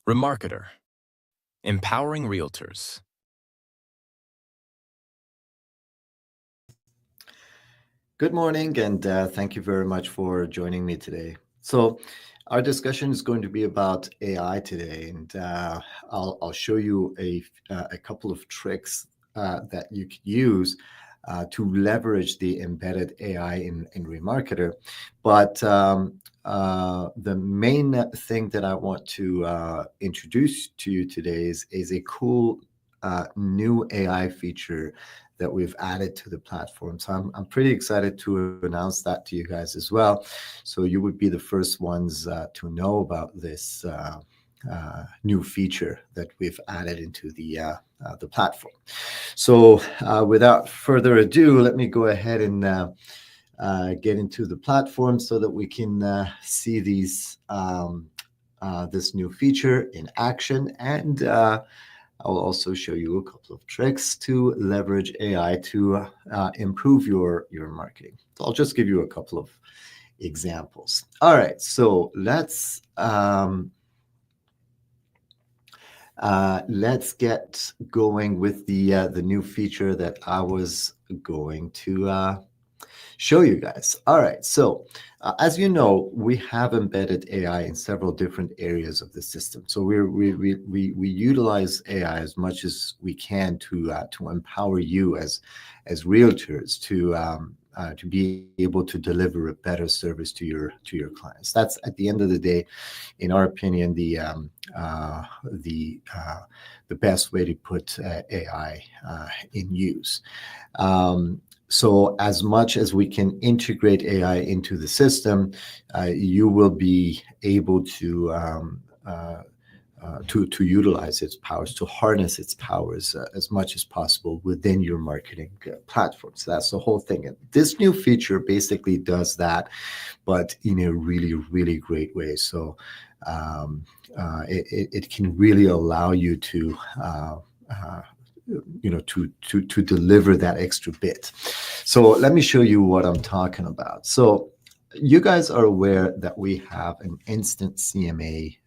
Remarketer, empowering realtors. Good morning, and thank you very much for joining me today. So, our discussion is going to be about AI today, and I'll show you a couple of tricks that you could use to leverage the embedded AI in Remarketer. But the main thing that I want to introduce to you today is a cool new AI feature that we've added to the platform. So I'm pretty excited to announce that to you guys as well. So you would be the first ones to know about this new feature that we've added into the platform. So without further ado, let me go ahead and get into the platform so that we can see these this new feature in action, and I'll also show you a couple of tricks to leverage AI to improve your marketing. So I'll just give you a couple of examples. All right, so let's get going with the new feature that I was going to show you guys. All right, so as you know, we have embedded AI in several different areas of the system. So we utilize AI as much as we can to empower you as realtors to be able to deliver a better service to your clients. That's, at the end of the day, in our opinion, the best way to put AI in use. So as much as we can integrate AI into the system, you will be able to utilize its powers, to harness its powers as much as possible within your marketing platform. So that's the whole thing. And this new feature basically does that, but in a really, really great way. So it can really allow you to to deliver that extra bit. So let me show you what I'm talking about. So you guys are aware that we have an instant CMA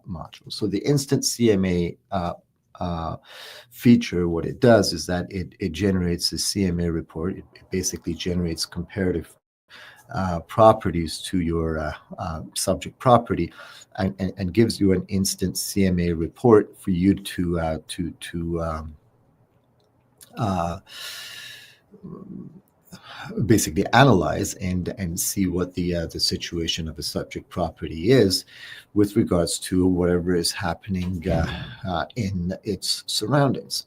module. So the instant CMA feature, what it does is that it generates a CMA report. It basically generates comparative properties to your subject property, and gives you an instant CMA report for you to basically analyze and see what the situation of a subject property is with regards to whatever is happening in its surroundings.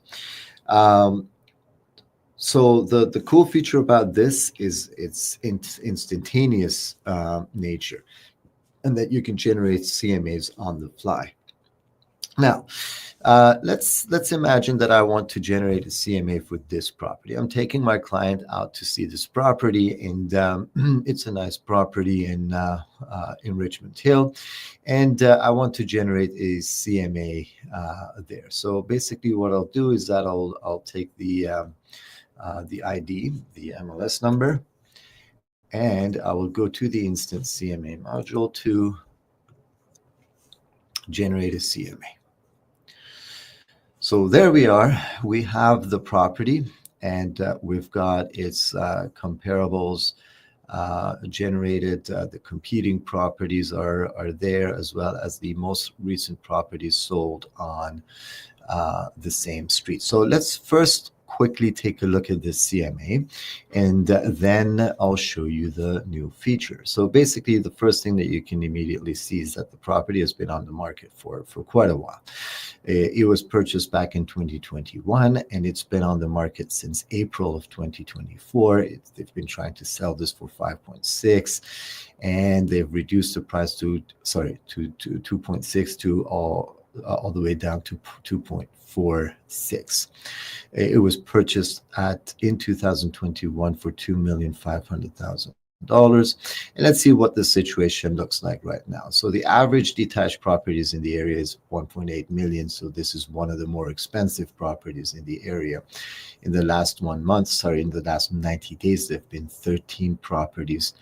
So the cool feature about this is its instantaneous nature, and that you can generate CMAs on the fly. Now, let's imagine that I want to generate a CMA for this property. I'm taking my client out to see this property, and it's a nice property in Richmond Hill, and I want to generate a CMA there. So basically, what I'll do is that I'll take the ID, the MLS number, and I will go to the instant CMA module to generate a CMA. So there we are. We have the property, and we've got its comparables generated. The competing properties are there, as well as the most recent properties sold on the same street. So let's first quickly take a look at this CMA, and then I'll show you the new feature. So basically, the first thing that you can immediately see is that the property has been on the market for quite a while. It was purchased back in 2021, and it's been on the market since April of 2024. They've been trying to sell this for 5.6, and they've reduced the price to 2.6 to all the way down to 2.46. It was purchased in 2021 for $2,500,000. And let's see what the situation looks like right now. So the average detached properties in the area is 1.8 million. So this is one of the more expensive properties in the area. In the last in the last 90 days, there have been 13 properties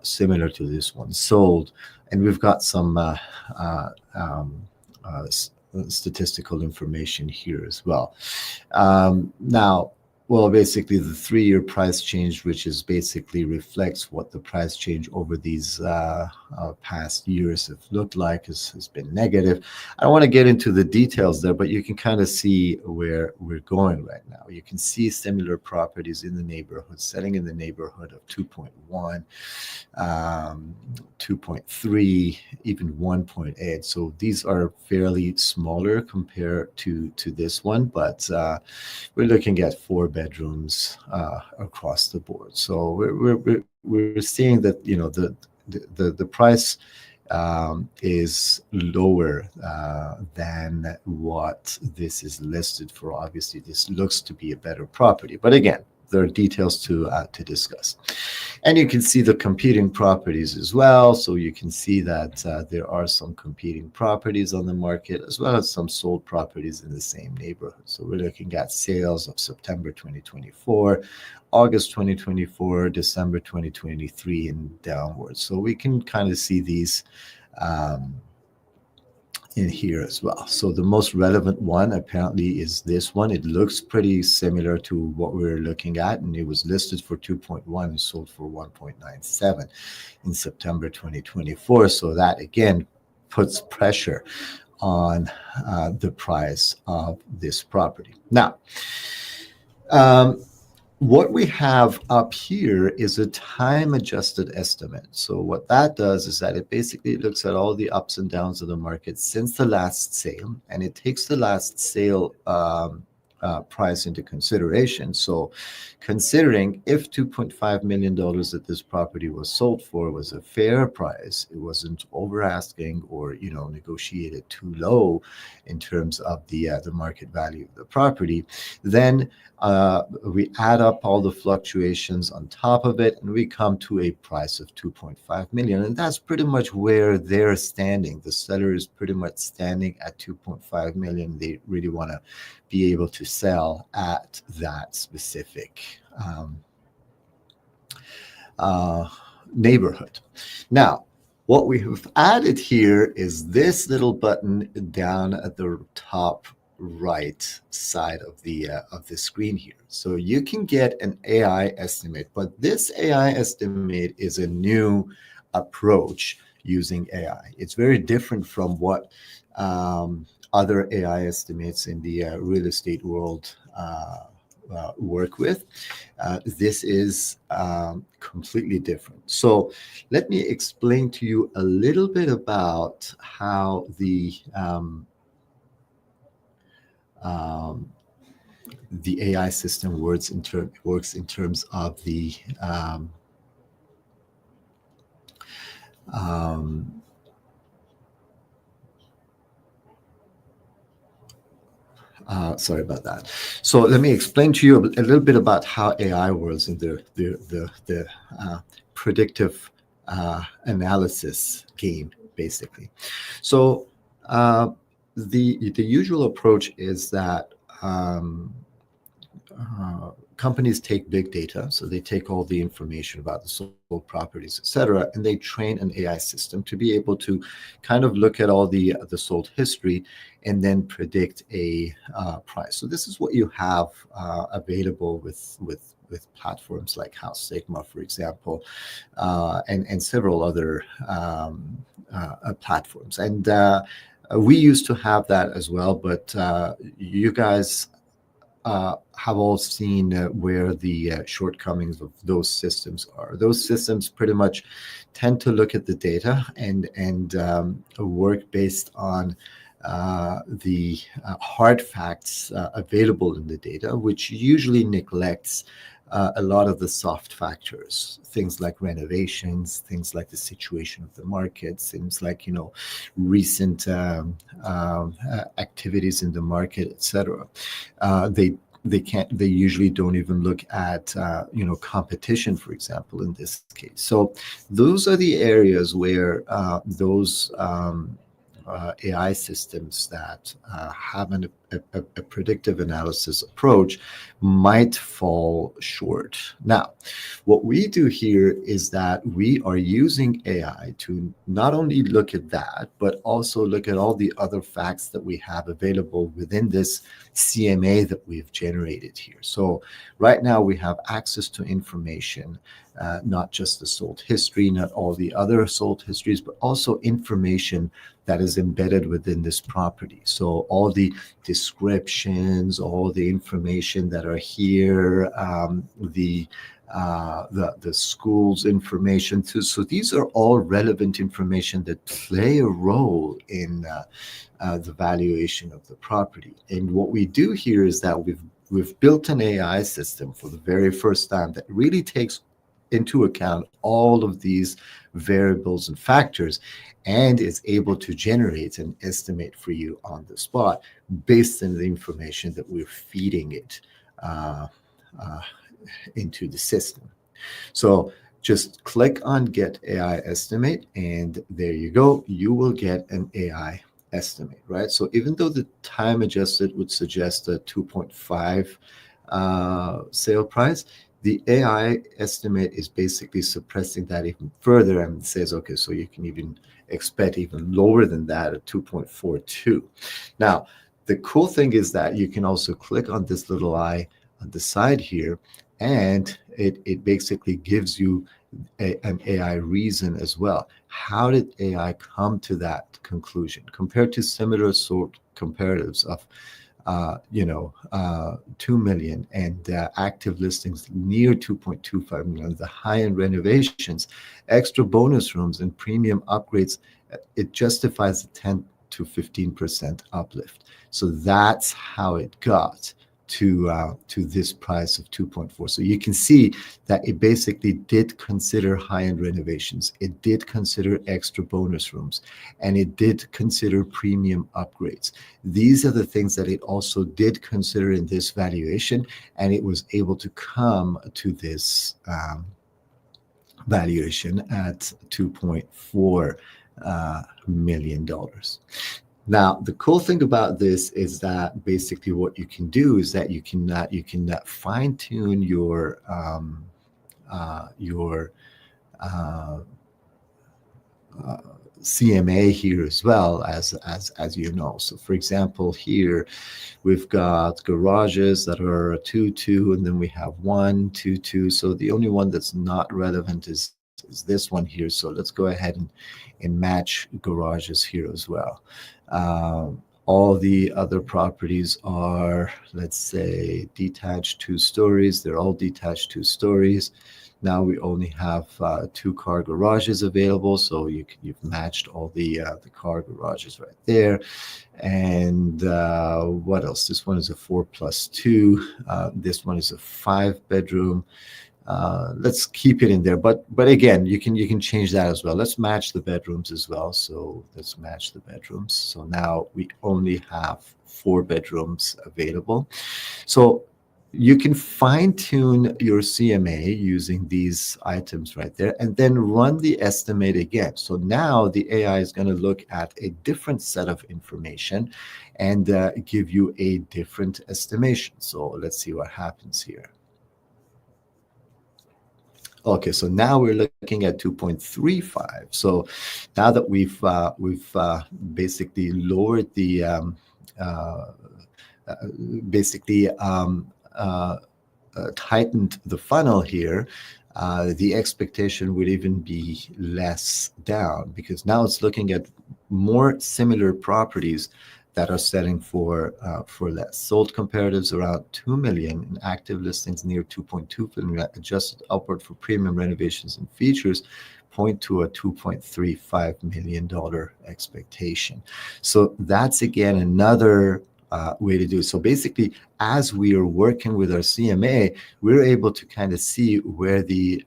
similar to this one sold. And we've got some statistical information here as well. Now, well, basically the 3-year price change, which is basically reflects what the price change over these past years have looked like, has been negative. I don't want to get into the details there, but you can kind of see where we're going right now. You can see similar properties in the neighborhood, selling in the neighborhood of 2.1, 2.3, even 1.8. So these are fairly smaller compared to this one, but we're looking at 4 bedrooms across the board. So we're seeing that the price is lower than what this is listed for. Obviously, this looks to be a better property, but again, there are details to discuss. And you can see the competing properties as well. So you can see that there are some competing properties on the market, as well as some sold properties in the same neighborhood. So we're looking at sales of September 2024, August 2024, December 2023, and downwards. So we can kind of see these in here as well. So the most relevant one apparently is this one. It looks pretty similar to what we're looking at, and it was listed for 2.1 and sold for 1.97 in September 2024. So that again puts pressure on the price of this property. Now, what we have up here is a time-adjusted estimate. So what that does is that it basically looks at all the ups and downs of the market since the last sale, and it takes the last sale price into consideration. So considering if $2.5 million that this property was sold for was a fair price, it wasn't over asking or negotiated too low in terms of the market value of the property, then we add up all the fluctuations on top of it, and we come to a price of 2.5 million. And that's pretty much where they're standing. The seller is pretty much standing at 2.5 million. They really want to be able to sell at that specific neighborhood. Now, what we have added here is this little button down at the top right side of the screen here. So you can get an AI estimate, but this AI estimate is a new approach using AI. It's very different from what other AI estimates in the real estate world work with. This is completely different. So let me explain to you a little bit about how the AI system works in terms of the sorry about that. So let me explain to you a little bit about how AI works in the predictive analysis game, basically. So the usual approach is that companies take big data, so they take all the information about the sold properties, etc., and they train an AI system to be able to kind of look at all the sold history and then predict a price. So this is what you have available with platforms like House Sigma, for example, and several other platforms. And we used to have that as well, but you guys have all seen where the shortcomings of those systems are. Those systems pretty much tend to look at the data and work based on the hard facts available in the data, which usually neglects a lot of the soft factors, things like renovations, things like the situation of the market, things like recent activities in the market, etc. They usually don't even look at competition, for example, in this case. So those are the areas where those AI systems that have a predictive analysis approach might fall short. Now, what we do here is that we are using AI to not only look at that, but also look at all the other facts that we have available within this CMA that we've generated here. So right now we have access to information, not just the sold history, not all the other sold histories, but also information that is embedded within this property. So all the descriptions, all the information that are here, the school's information too. So these are all relevant information that play a role in the valuation of the property. And what we do here is that we've built an AI system for the very first time that really takes into account all of these variables and factors and is able to generate an estimate for you on the spot based on the information that we're feeding it into the system. So just click on Get AI Estimate, and there you go. You will get an AI estimate, right? So even though the time adjusted would suggest a 2.5 sale price, the AI estimate is basically suppressing that even further and says, okay, so you can even expect even lower than that at 2.42. Now, the cool thing is that you can also click on this little eye on the side here, and it basically gives you an AI reason as well. How did AI come to that conclusion compared to similar sort comparatives of 2 million and active listings near 2.25 million, the high-end renovations, extra bonus rooms, and premium upgrades? It justifies a 10 to 15% uplift. So that's how it got to this price of 2.4. So you can see that it basically did consider high-end renovations, it did consider extra bonus rooms, and it did consider premium upgrades. These are the things that it also did consider in this valuation, and it was able to come to this valuation at $2.4 million. Now, the cool thing about this is that basically what you can do is that you can fine tune your CMA here as well as you know. So for example, here we've got garages that are 2, and then we have 1, 2, 2. So the only one that's not relevant is this one here. So let's go ahead and match garages here as well. All the other properties are, let's say, detached 2 stories. They're all detached 2 stories. Now we only have 2-car garages available, so you've matched all the car garages right there. And what else? This one is a 4+2. This one is a 5-bedroom. Let's keep it in there, but again, you can change that as well. Let's match the bedrooms as well. So let's match the bedrooms. So now we only have 4 bedrooms available. So you can fine tune your CMA using these items right there, and then run the estimate again. So now the AI is going to look at a different set of information and give you a different estimation. So let's see what happens here. Okay, so now we're looking at 2.35. So now that we've basically lowered the tightened the funnel here, the expectation would even be less down, because now it's looking at more similar properties that are selling for less. Sold comparatives around 2 million and active listings near 2.2 million, adjusted upward for premium renovations and features, point to a $2.35 million expectation. So that's again another way to do it. So basically, as we are working with our CMA, we're able to kind of see where the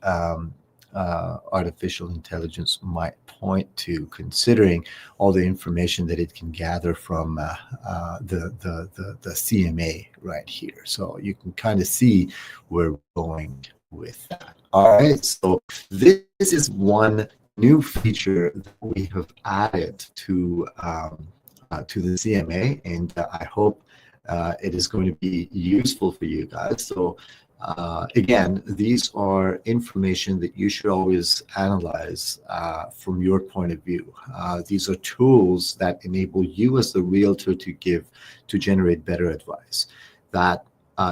artificial intelligence might point to, considering all the information that it can gather from the CMA right here. So you can kind of see where we're going with that. All right, so this is one new feature that we have added to the CMA, and I hope it is going to be useful for you guys. So again, these are information that you should always analyze from your point of view. These are tools that enable you as the realtor to generate better advice. That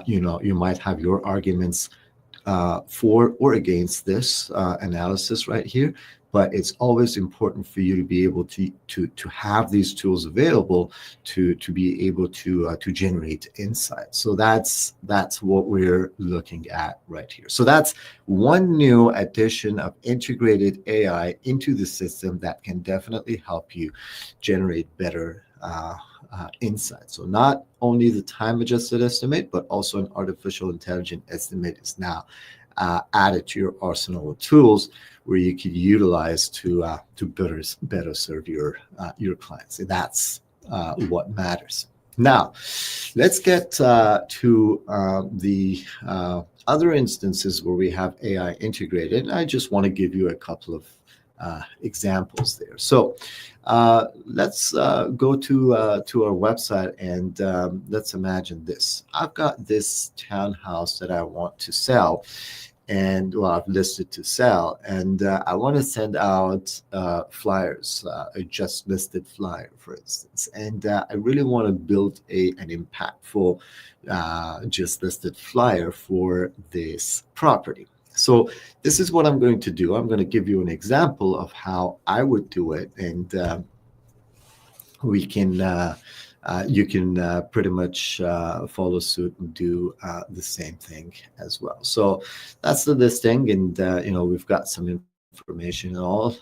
you might have your arguments for or against this analysis right here, but it's always important for you to be able to have these tools available to be able to generate insights. So that's what we're looking at right here. So that's one new addition of integrated AI into the system that can definitely help you generate better insights. So not only the time adjusted estimate, but also an artificial intelligence estimate is now added to your arsenal of tools where you can utilize to better serve your clients. And that's what matters. Now, let's get to the other instances where we have AI integrated. I just want to give you a couple of examples there. So let's go to our website, and let's imagine this. I've got this townhouse that I want to sell, and I've listed to sell, and I want to send out flyers, a just listed flyer, for instance, and I really want to build an impactful just listed flyer for this property. So this is what I'm going to do. I'm going to give you an example of how I would do it, and we can you can pretty much follow suit and do the same thing as well. So that's the listing, and we've got some information and all.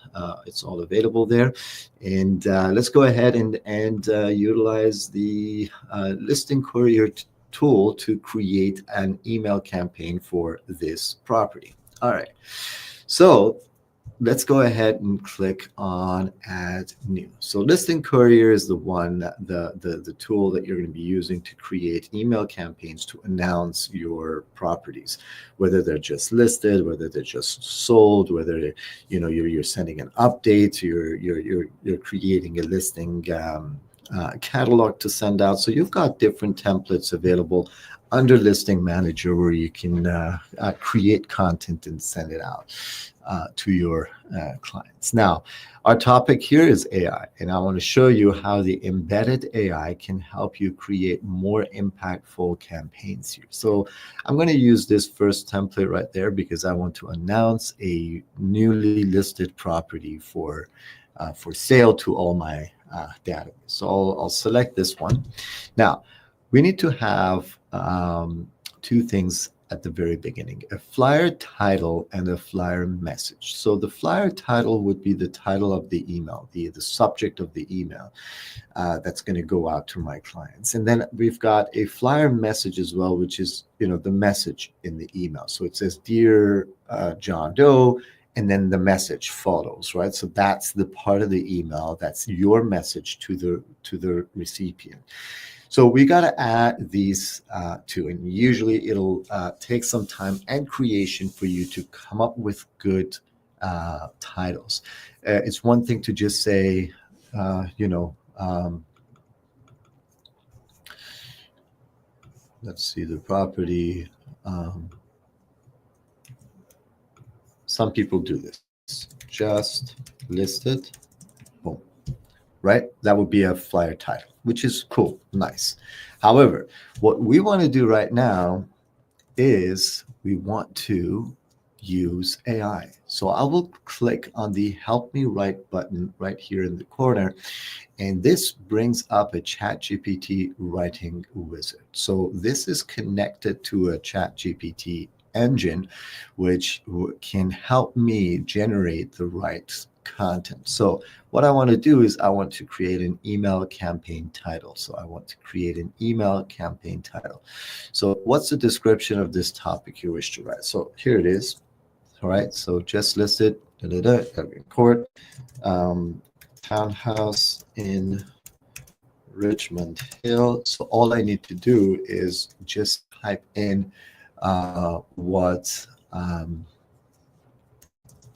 It's all available there, and let's go ahead and utilize the listing courier tool to create an email campaign for this property. All right, so let's go ahead and click on add new. So listing courier is the one, the tool that you're going to be using to create email campaigns to announce your properties, whether they're just listed, whether they're just sold, whether you're sending an update, you're creating a listing catalog to send out. So you've got different templates available under Listing Manager where you can create content and send it out to your clients. Now, our topic here is AI, and I want to show you how the embedded AI can help you create more impactful campaigns here. So I'm going to use this first template right there because I want to announce a newly listed property for sale to all my database. So I'll select this one. Now, we need to have two things at the very beginning: a flyer title and a flyer message. So the flyer title would be the title of the email, the subject of the email that's going to go out to my clients. And then we've got a flyer message as well, which is the message in the email. So it says, "Dear John Doe," and then the message follows, right? So that's the part of the email that's your message to the recipient. So we got to add these two, and usually it'll take some time and creation for you to come up with good titles. It's one thing to just say, let's see the property. Some people do this, just listed, boom, right? That would be a flyer title, which is cool, nice. However, what we want to do right now is we want to use AI. So I will click on the Help Me Write button right here in the corner, and this brings up a ChatGPT writing wizard. So this is connected to a ChatGPT engine, which can help me generate the right content. So what I want to do is I want to create an email campaign title. So I want to create an email campaign title. So what's the description of this topic you wish to write? So here it is. All right. So just listed court, townhouse in Richmond Hill. So all I need to do is just type in what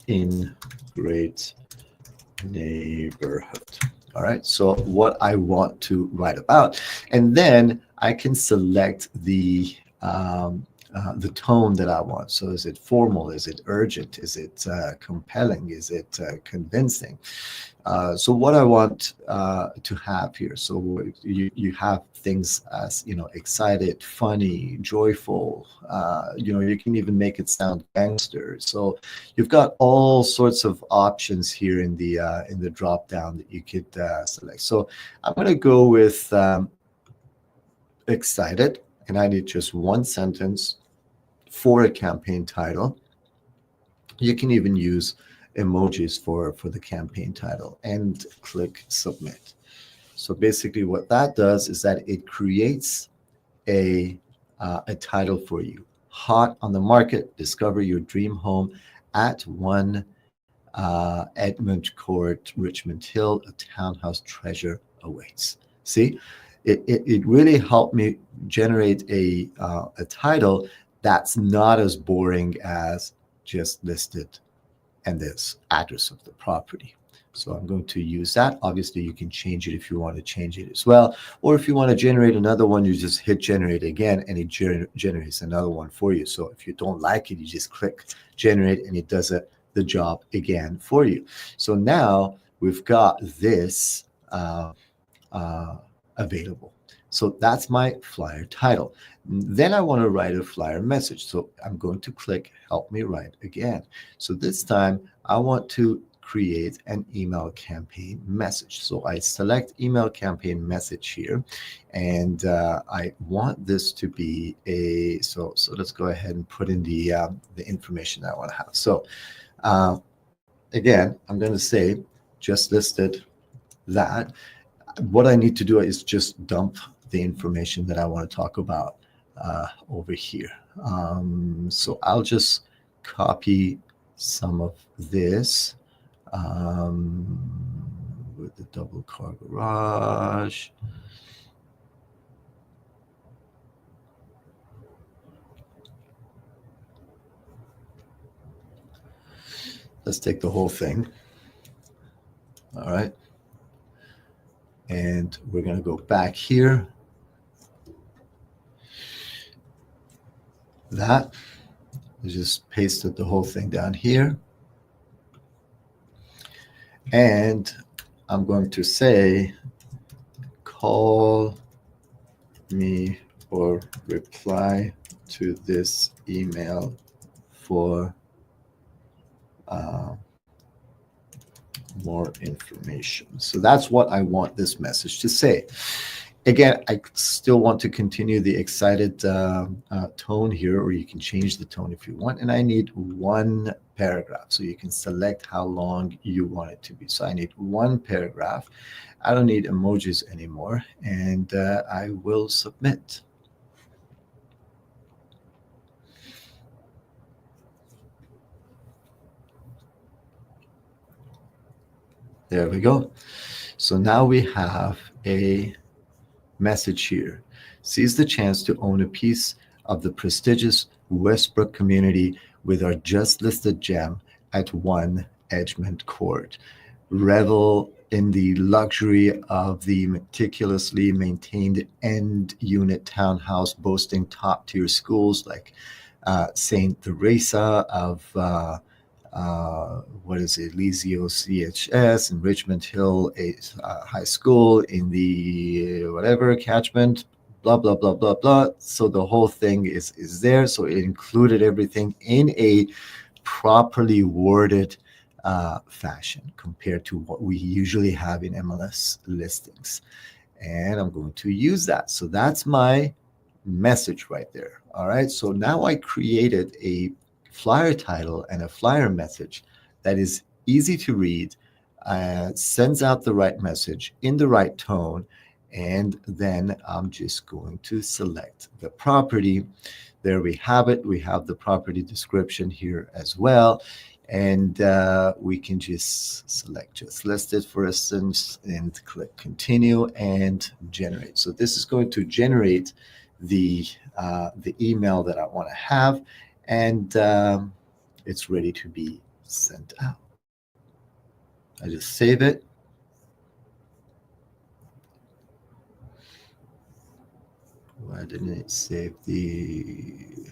in great neighborhood. All right, so what I want to write about, and then I can select the tone that I want. So is it formal? Is it urgent? Is it compelling? Is it convincing? So what I want to have here, so you have things as, excited, funny, joyful, you can even make it sound gangster. So you've got all sorts of options here in the drop down that you could select. So I'm going to go with excited, and I need just one sentence for a campaign title. You can even use emojis for the campaign title, and click submit. So basically what that does is that it creates a title for you. Hot on the market, discover your dream home at 1 Edmund Court, Richmond Hill, a townhouse treasure awaits. See, it really helped me generate a title that's not as boring as just listed and this address of the property. So I'm going to use that. Obviously, you can change it if you want to change it as well. Or if you want to generate another one, you just hit generate again, and it generates another one for you. So if you don't like it, you just click generate, and it does the job again for you. So now we've got this available. So that's my flyer title. Then I want to write a flyer message. So I'm going to click help me write again. So this time I want to create an email campaign message. So I select email campaign message here, and I want this to be so let's go ahead and put in the information I want to have. So again, I'm going to say just listed that. What I need to do is just dump the information that I want to talk about over here. So I'll just copy some of this with the double car garage. Let's take the whole thing. All right. And we're going to go back here. That I just pasted the whole thing down here. And I'm going to say, call me or reply to this email for more information. So that's what I want this message to say. Again, I still want to continue the excited tone here, or you can change the tone if you want. And I need one paragraph. So you can select how long you want it to be. So I need one paragraph. I don't need emojis anymore. And I will submit. There we go. So now we have a message here. Seize the chance to own a piece of the prestigious Westbrook community with our just listed gem at 1 Edgemont Court. Revel in the luxury of the meticulously maintained end unit townhouse boasting top tier schools like St. Teresa of Eliseo CHS in Richmond Hill High School in the whatever catchment, blah, blah, blah, blah, blah. So the whole thing is there. So it included everything in a properly worded fashion compared to what we usually have in MLS listings. And I'm going to use that. So that's my message right there. All right. So now I created a flyer title and a flyer message that is easy to read, sends out the right message in the right tone, and then I'm just going to select the property. There we have it. We have the property description here as well. And we can just select just listed, for instance, and click continue and generate. So this is going to generate the email that I want to have, and it's ready to be sent out. I just save it. Why didn't it save the...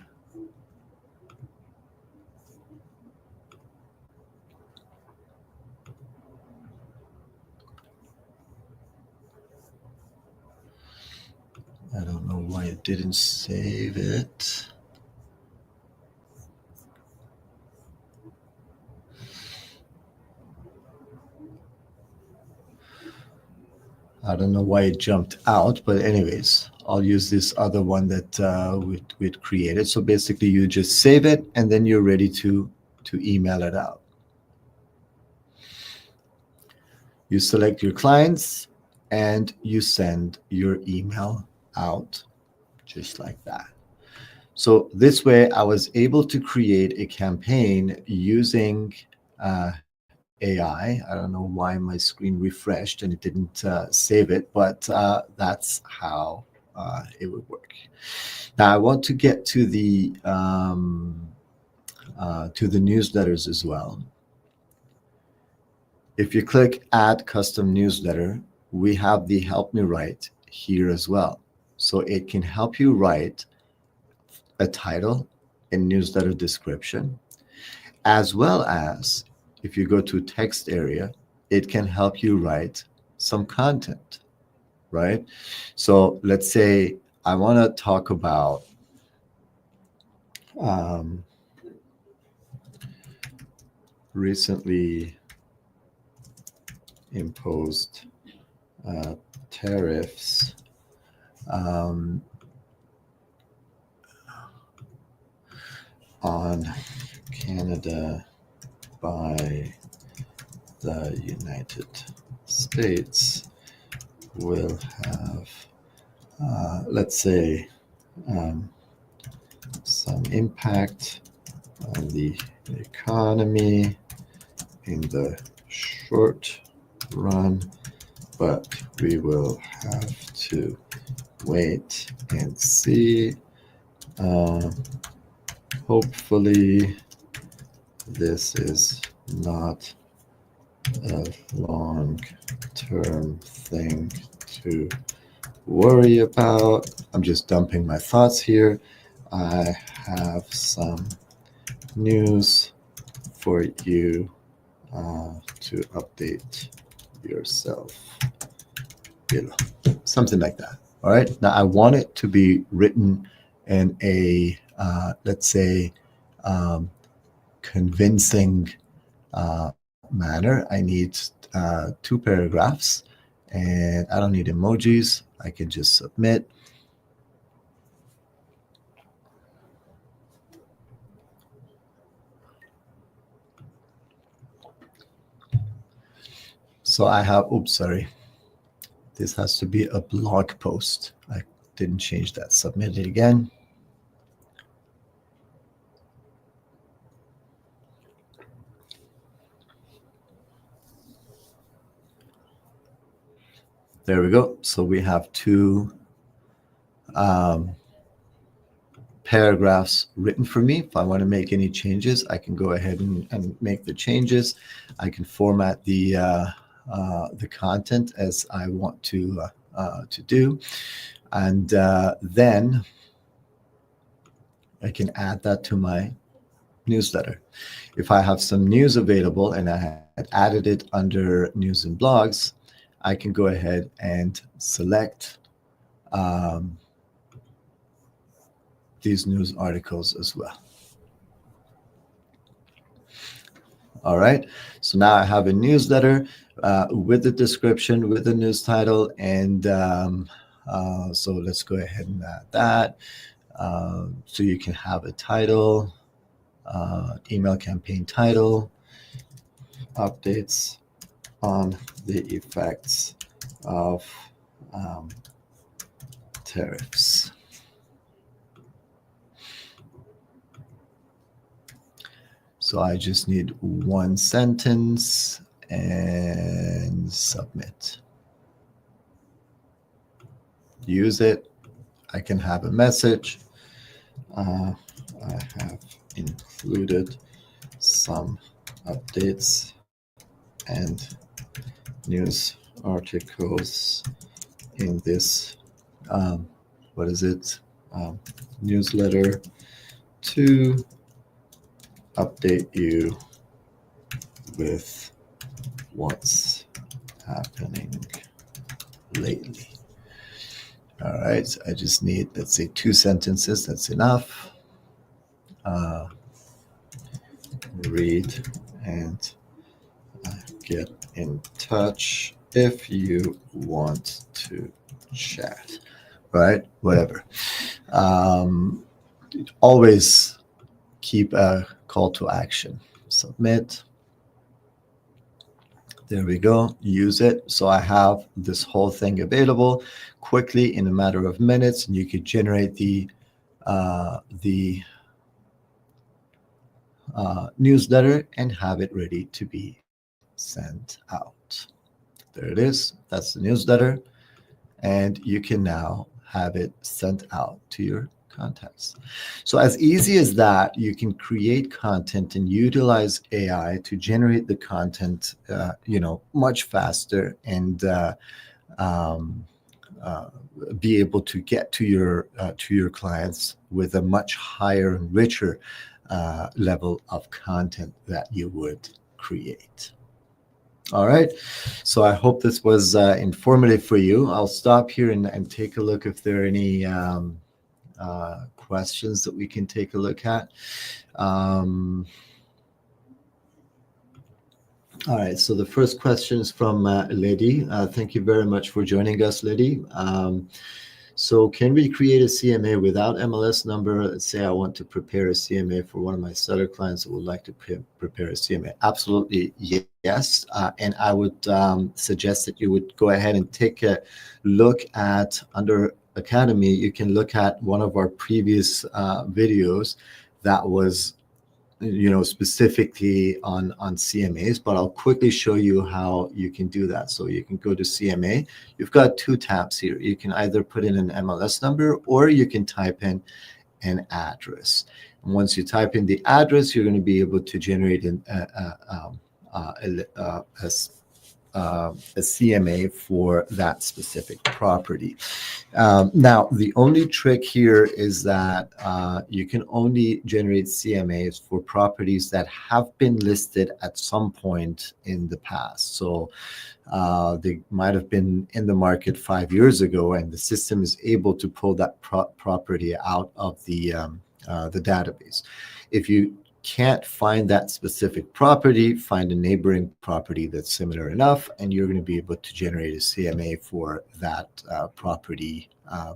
I don't know why it didn't save it. I don't know why it jumped out, but anyways, I'll use this other one that we'd created. So basically you just save it and then you're ready to email it out. You select your clients and you send your email out just like that. So this way I was able to create a campaign using AI. I don't know why my screen refreshed and it didn't save it, but that's how it would work. Now I want to get to the newsletters as well. If you click Add Custom Newsletter, we have the Help Me Write here as well. So it can help you write a title and newsletter description, as well as if you go to text area, it can help you write some content, right? So let's say I want to talk about recently imposed tariffs on Canada by the United States will have, let's say, some impact on the economy in the short run, but we will have to wait and see. Hopefully, this is not a long-term thing to worry about. I'm just dumping my thoughts here. I have some news for you to update yourself. Something like that. All right. Now I want it to be written in a, let's say, convincing manner. I need 2 paragraphs, and I don't need emojis. I can just submit. So I have, oops, sorry. This has to be a blog post. I didn't change that. Submit it again. There we go. So we have 2 paragraphs written for me. If I want to make any changes, I can go ahead and make the changes. I can format the content as I want to do, and then I can add that to my newsletter. If I have some news available and I had added it under news and blogs, I can go ahead and select these news articles as well. All right, so now I have a newsletter with the description, with the news title, and so let's go ahead and add that. So you can have a title, email campaign title, updates on the effects of tariffs. So I just need one sentence and submit. Use it. I can have a message. I have included some updates and news articles in this newsletter to update you with what's happening lately. All right, so I just need, let's say, 2 sentences. That's enough. Read and get in touch if you want to chat, right? Whatever. Always keep a call to action. Submit. There we go. Use it. So I have this whole thing available quickly in a matter of minutes, and you could generate the newsletter and have it ready to be sent out. There it is. That's the newsletter. And you can now have it sent out to your contacts. So as easy as that, you can create content and utilize AI to generate the content, much faster and be able to get to your clients with a much higher and richer level of content that you would create. All right. So I hope this was informative for you. I'll stop here and take a look if there are any questions that we can take a look at. All right. So the first question is from Lady. Thank you very much for joining us, Lady. So can we create a CMA without MLS number? Let's say I want to prepare a CMA for one of my seller clients that would like to prepare a CMA. Absolutely, yes. And I would suggest that you would go ahead and take a look at, under Academy, you can look at one of our previous videos that was specifically on CMAs, but I'll quickly show you how you can do that. So you can go to CMA. You've got 2 tabs here. You can either put in an MLS number or you can type in an address. And once you type in the address, you're going to be able to generate a CMA for that specific property. Now, the only trick here is that you can only generate CMAs for properties that have been listed at some point in the past. So they might have been in the market 5 years ago, and the system is able to pull that property out of the database. If you can't find that specific property, find a neighboring property that's similar enough, and you're going to be able to generate a CMA for that property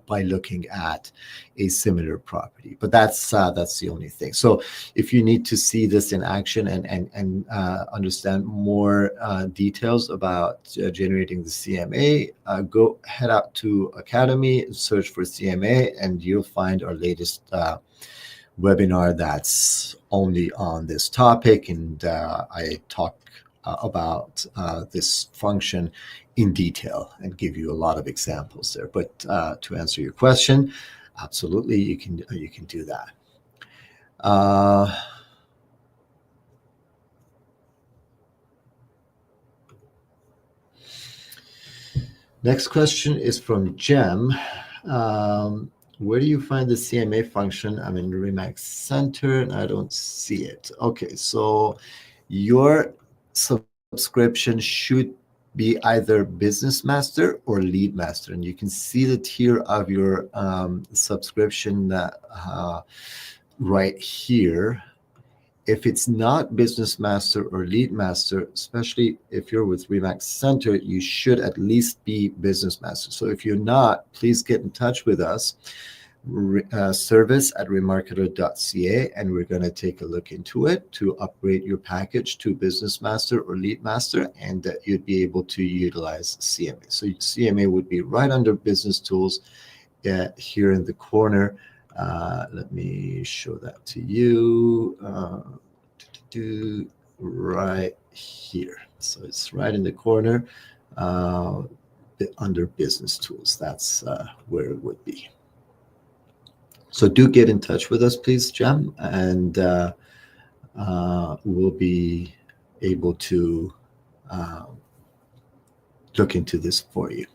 by looking at a similar property. But that's the only thing. So if you need to see this in action and understand more details about generating the CMA, go head out to Academy, search for CMA, and you'll find our latest webinar that's only on this topic, and I talk about this function in detail and give you a lot of examples there. But to answer your question, absolutely, you can do that. Next question is from Jem. Where do you find the CMA function? I'm in Remax Center and I don't see it. Okay, so your subscription should be either Business Master or Lead Master, and you can see the tier of your subscription right here. If it's not Business Master or Lead Master, especially if you're with Remax Center, you should at least be Business Master. So if you're not, please get in touch with us. service@remarketer.ca, and we're going to take a look into it to upgrade your package to Business Master or Lead Master, and you'd be able to utilize CMA. So CMA would be right under Business Tools here in the corner. Let me show that to you. Right here. So it's right in the corner under Business Tools. That's where it would be. So do get in touch with us, please, Jem, and we'll be able to look into this for you.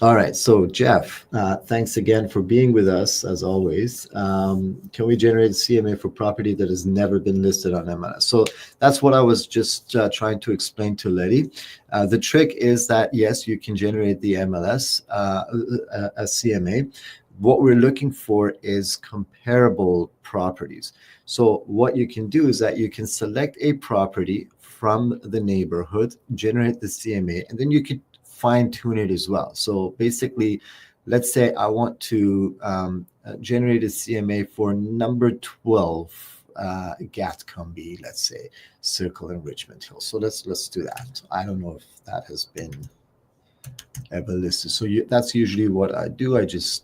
All right, so Jeff, thanks again for being with us as always. Can we generate a CMA for property that has never been listed on MLS? So that's what I was just trying to explain to Letty. The trick is that, yes, you can generate the MLS, a CMA. What we're looking for is comparable properties. So what you can do is that you can select a property from the neighborhood, generate the CMA, and then you could fine-tune it as well. So basically, let's say I want to generate a CMA for number 12 Gatcombe, let's say, Circle in Richmond Hill. So let's do that. I don't know if that has been ever listed. So that's usually what I do. I just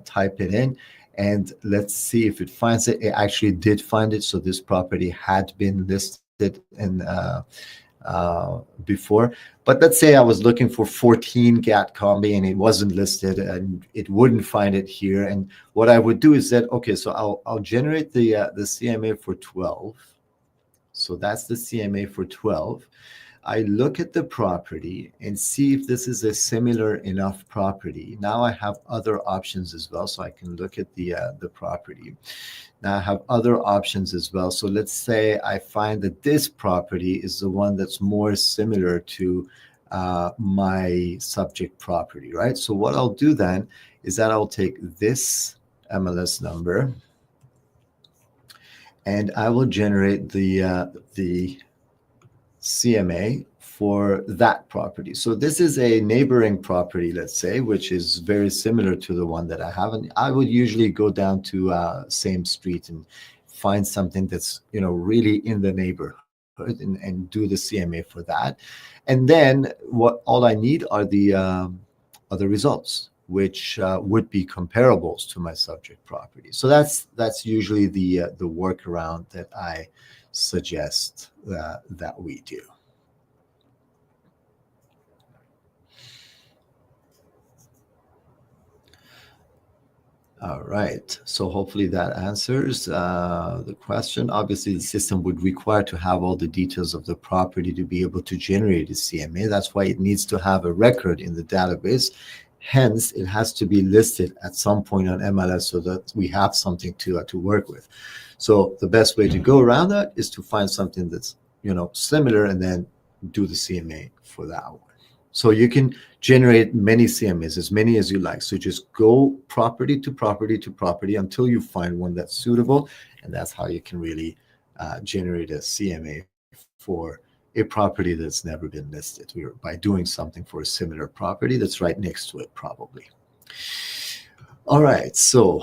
type it in, and let's see if it finds it. It actually did find it. So this property had been listed in before, but let's say I was looking for 14 Gatcombe and it wasn't listed, and it wouldn't find it here. And what I would do is that, okay, so I'll generate the CMA for 12. So that's the CMA for 12. I look at the property and see if this is a similar enough property. Now I have other options as well, so I can look at the property. Now I have other options as well. So let's say I find that this property is the one that's more similar to my subject property, right? So what I'll do then is that I'll take this MLS number and I will generate the CMA for that property. So this is a neighboring property, let's say, which is very similar to the one that I have. And I would usually go down to same street and find something that's, really in the neighborhood and do the CMA for that. And then all I need are the results, which would be comparables to my subject property. So that's usually the workaround that I suggest that we do. All right, so hopefully that answers the question. Obviously, the system would require to have all the details of the property to be able to generate a CMA. That's why it needs to have a record in the database. Hence, it has to be listed at some point on MLS so that we have something to work with. So the best way to go around that is to find something that's similar and then do the CMA for that one. So you can generate many CMAs, as many as you like. So just go property to property to property until you find one that's suitable, and that's how you can really generate a CMA for a property that's never been listed, by doing something for a similar property that's right next to it, probably. All right, so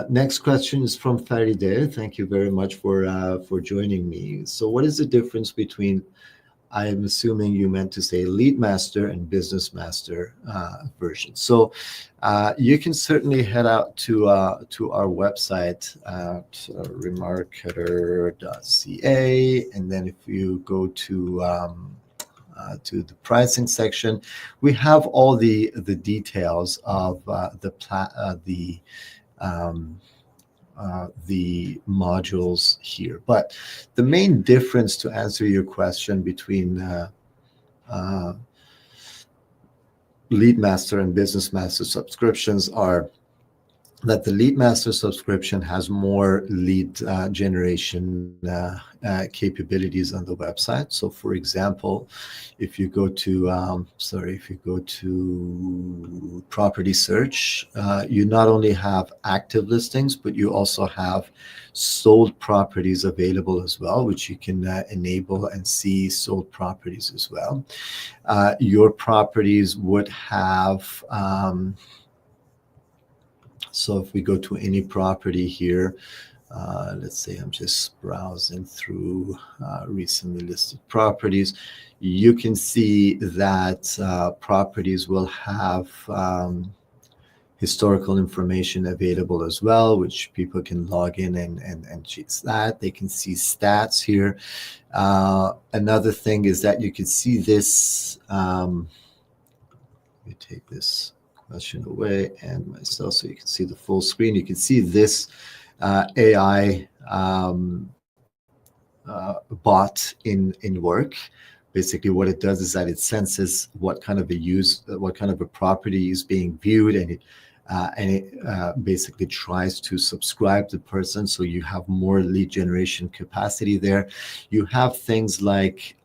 next question is from Farideh. Thank you very much for joining me. So what is the difference between, I am assuming you meant to say Lead Master and Business Master version. So you can certainly head out to our website at remarketer.ca, and then if you go to the pricing section, we have all the details of the modules here. But the main difference, to answer your question, between Lead Master and Business Master subscriptions are that the LeadMaster subscription has more lead generation capabilities on the website. So, for example, if you go to property search, you not only have active listings, but you also have sold properties available as well, which you can enable and see sold properties as well. Your properties would have so if we go to any property here, let's say I'm just browsing through recently listed properties, you can see that properties will have historical information available as well, which people can log in and check that. They can see stats here. Another thing is that you can see this. Let me take this question away and myself so you can see the full screen. You can see this AI bot in work. Basically, what it does is that it senses what kind of a property is being viewed, and it basically tries to subscribe the person. So you have more lead generation capacity there. You have things like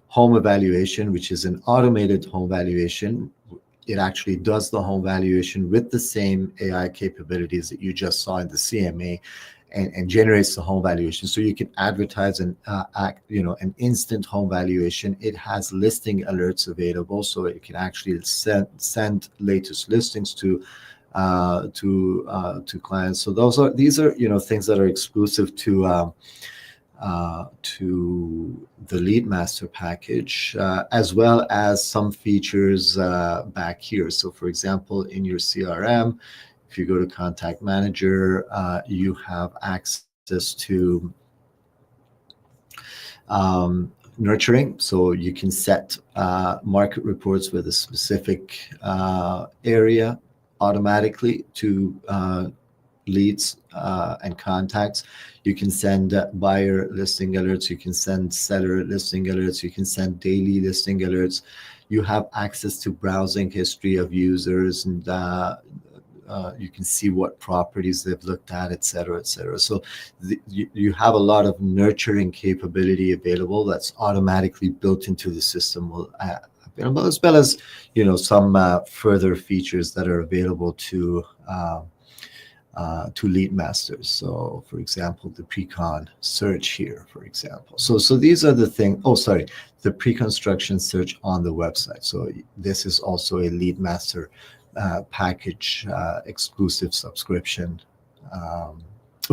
home evaluation, which is an automated home valuation. It actually does the home valuation with the same AI capabilities that you just saw in the CMA, and generates the home valuation. So you can advertise an instant home valuation. It has listing alerts available, so it can actually send latest listings to clients. So these are things that are exclusive to the LeadMaster package, as well as some features back here. So, for example, in your CRM, if you go to Contact Manager, you have access to nurturing. So you can set market reports with a specific area automatically to leads and contacts. You can send buyer listing alerts. You can send seller listing alerts. You can send daily listing alerts. You have access to browsing history of users, and you can see what properties they've looked at, et cetera, et cetera. So you have a lot of nurturing capability available that's automatically built into the system, as well as some further features that are available to LeadMasters. So, for example, the pre-con search here, for example. So these are the things. Oh, sorry, the pre-construction search on the website. So this is also a LeadMaster package exclusive subscription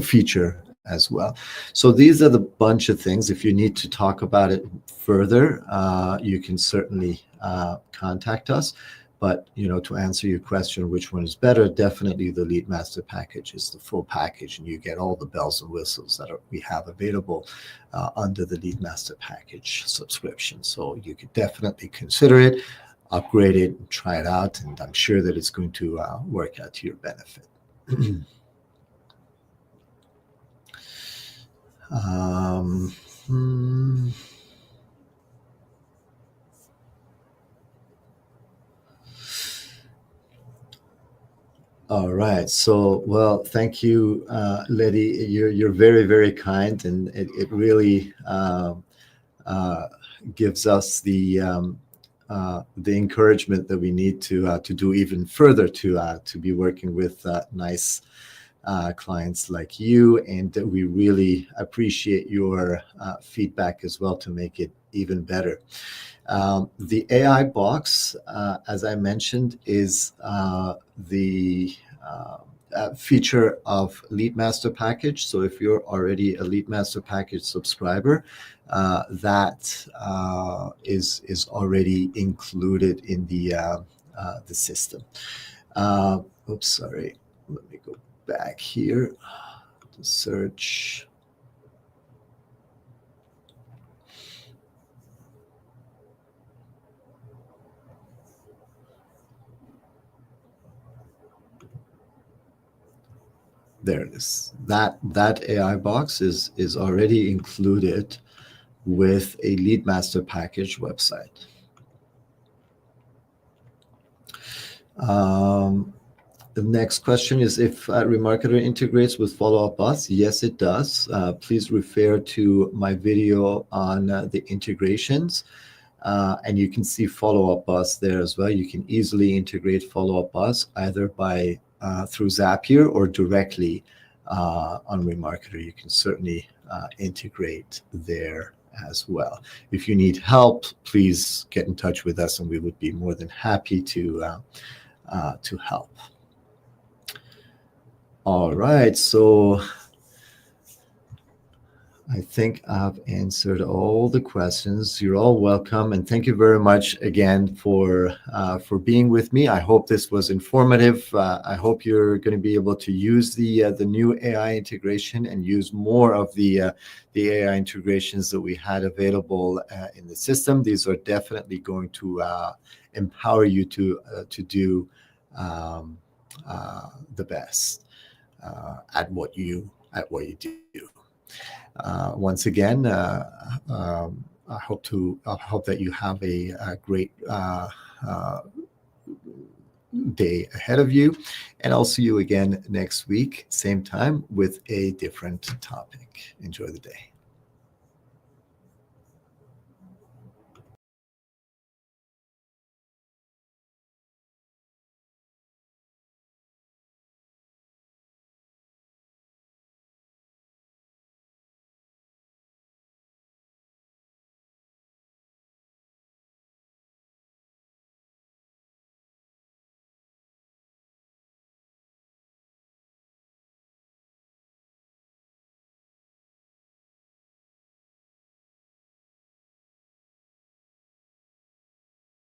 feature as well. So these are the bunch of things. If you need to talk about it further, you can certainly contact us. But to answer your question, which one is better? Definitely the LeadMaster package is the full package, and you get all the bells and whistles that we have available under the LeadMaster package subscription. So you could definitely consider it, upgrade it, try it out, and I'm sure that it's going to work out to your benefit. All right. So, well, thank you, Letty. You're very, very kind, and it really gives us the encouragement that we need to do even further to be working with nice clients like you, and we really appreciate your feedback as well to make it even better. The AI box, as I mentioned, is the feature of LeadMaster package. So if you're already a LeadMaster package subscriber, that is already included in the system. Oops, sorry. Let me go back here to search. There it is. That AI box is already included with a LeadMaster package website. The next question is if Remarketer integrates with Follow Up Boss. Yes, it does. Please refer to my video on the integrations. And you can see Follow Up Boss there as well. You can easily integrate Follow Up Boss either by through Zapier or directly on Remarketer. You can certainly integrate there as well. If you need help, please get in touch with us, and we would be more than happy to help. All right, so I think I've answered all the questions. You're all welcome, and thank you very much again for being with me. I hope this was informative. I hope you're going to be able to use the new AI integration and use more of the AI integrations that we had available in the system. These are definitely going to empower you to do the best at what you do. Once again, I hope that you have a great day ahead of you, and I'll see you again next week, same time, with a different topic. Enjoy the day.